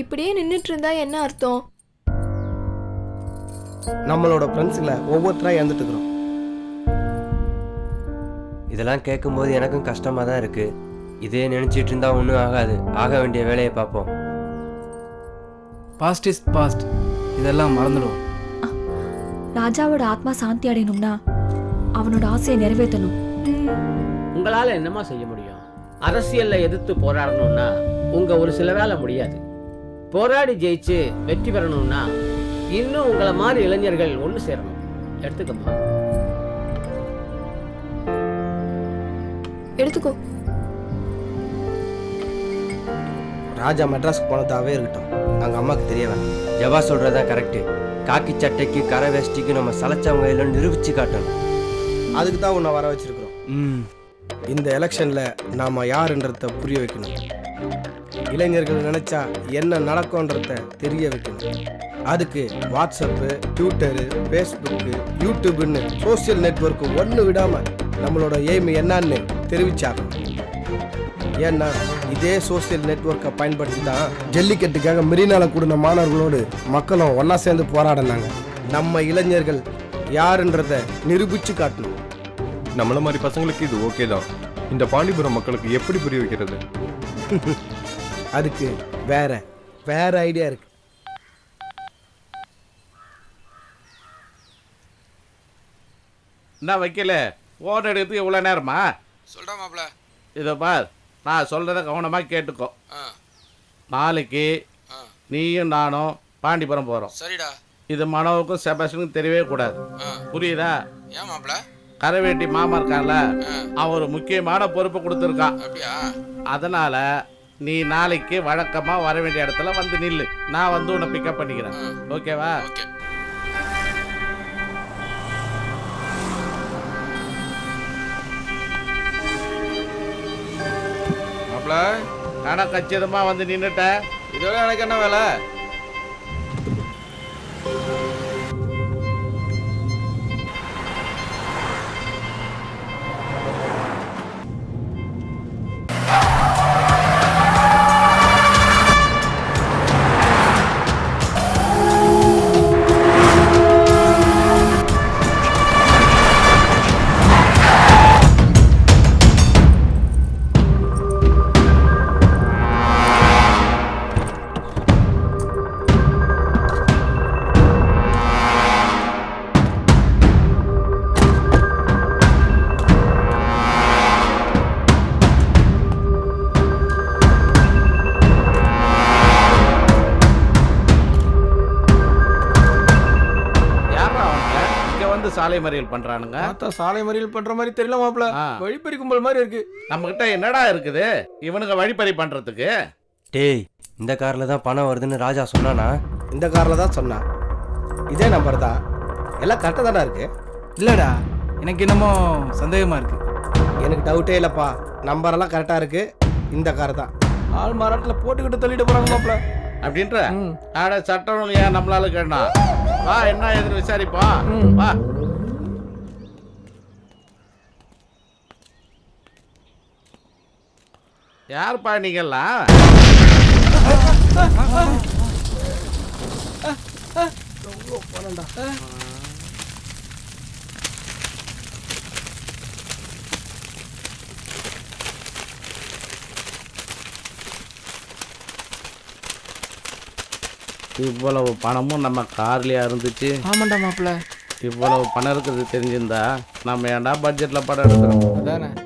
இப்படியே நின்றுட்டு இருந்தா என்ன அர்த்தம்? நம்மளோட ஃப்ரெண்ட்ஸுங்களை ஒவ்வொருத்தராக இழந்துட்டு இருக்கிறோம். இதெல்லாம் கேட்கும்போது எனக்கும் கஷ்டமாக தான் இருக்கு. இதே நினச்சிட்டு இருந்தா ஒன்றும் ஆகாது. ஆக வேண்டிய வேலையை பார்ப்போம். பாஸ்ட் இஸ் பாஸ்ட், இதெல்லாம் மறந்துடுவோம். ராஜாவோட ஆத்மா சாந்தி அடையணும்னா அவனோட ஆசையை நிறைவேற்றணும். உங்களால் என்னமா செய்ய முடியும்? அரசியலில் எதிர்த்து போராடணும்னா உங்க ஒரு சில வேலை முடியாது. போராடி ஜெயிச்சு வெற்றி பெறணும்னா இன்னும் உங்களை மாதிரி இளைஞர்கள் ஒன்று சேரணும். எடுத்துக்கம்மா. எடுத்துக்கோ. ராஜா மெட்ராஸுக்கு போனதாகவே இருக்கட்டும், அங்கே அம்மாவுக்கு தெரிய வேணாம். ஜவா சொல்கிறதான் கரெக்டு. காக்கி சட்டைக்கு கரை வேஷ்டிக்கு நம்ம சலைச்சவங்க இல்லைன்னு நிரூபித்து காட்டணும். அதுக்கு தான் உன்னை வர வச்சிருக்கிறோம். இந்த எலெக்ஷனில் நாம் யாருன்றத புரிய வைக்கணும். இளைஞர்கள் நினச்சா என்ன நடக்கும்ன்றத தெரிய வைக்கணும். அதுக்கு வாட்ஸ்அப்பு, ட்விட்டரு, ஃபேஸ்புக்கு, யூடியூப்னு சோசியல் நெட்வொர்க்கு ஒன்று விடாமல் நம்மளோட எய்ம் என்னன்னு தெரிவிச்சாகணும். ஏன்னா இதே சோசியல் நெட்வொர்க்கை பயன்படுத்தி தான் ஜல்லிக்கட்டுக்காக மெரினால கூடின மாணவர்களோடு மக்களும் ஒன்றா சேர்ந்து போராடினாங்க. நம்ம இளைஞர்கள் யாருன்றத நிரூபித்து காட்டணும். நம்மள மாதிரி பசங்களுக்கு இது ஓகே தான். இந்த பாண்டிபுரம் மக்களுக்கு எப்படி புரிய வைக்கிறது? அதுக்கு வேற ஐடியா இருக்கு. என்ன வைக்கல ஓன் எடுக்கிறதுக்கு இவ்வளோ நேரமா? சொல்கிறா மாப்பிள்ள. இதை பார், நான் சொல்கிறத கவனமாக கேட்டுக்கோ. நாளைக்கு நீயும் நானும் பாண்டிபுரம் போகிறோம். சரிடா. இது மனோவுக்கும் செபஸ்டனுக்கும் தெரியவே கூடாது. புரியுதா? ஏன் மாப்பிள்ள? கரைவேட்டி மாமா இருக்கான்ல, அவன் ஒரு முக்கியமான பொறுப்பு கொடுத்துருக்கான். அப்படியா? அதனால நீ நாளைக்கு வழக்கமா வர வேண்டிய இடத்துல வந்து நில்லு. நான் வந்து உன்னை பிக்கப் பண்ணிக்கிறேன். ஓகேவா? ஓகே. மாப்பிள்ள கணக்கு கச்சிதமா வந்து நின்னுட்ட. இதோட எனக்கு என்ன வேலை? சாலை மறியல் பண்றானுங்க. சாலை மறியல் பண்ற மாதிரி தெரியல மாப்பிள்ள. வழிப்பறி கும்பல் மாதிரி இருக்கு. நம்ம கிட்ட என்னடா இருக்குது இவனுங்க வழிப்பறி பண்றதுக்கு? டேய், இந்த காரில் தான் பணம் வருதுன்னு ராஜா சொன்னானா? இந்த காரில் தான் சொன்னான். இதே நம்பர் தான். எல்லாம் கரெக்டாக தானே இருக்கு. இல்லைடா, எனக்கு என்னமோ சந்தேகமாக இருக்கு. எனக்கு டவுட்டே இல்லைப்பா. நம்பரெல்லாம் கரெக்டாக இருக்கு. இந்த கார் தான். ஆள் மாறாட்டில் போட்டுக்கிட்டு தள்ளிட்டு போகிறாங்க மாப்பிள்ள. அப்படின்ற ஆட சட்டம் ஏன் நம்மளால கேட்டா? வா, என்ன எதுன்னு விசாரிப்போம். வா. யாருப்பா நீங்கெல்லாம்? இவ்வளவு பணமும் நம்ம கார்லயா இருந்துச்சு. ஆமாண்டா மாப்பிள்ள. இவ்வளவு பணம் இருக்கிறது தெரிஞ்சிருந்தா நம்ம ஏன்டா பட்ஜெட்ல படம் எடுக்கிறோம்? அதானே.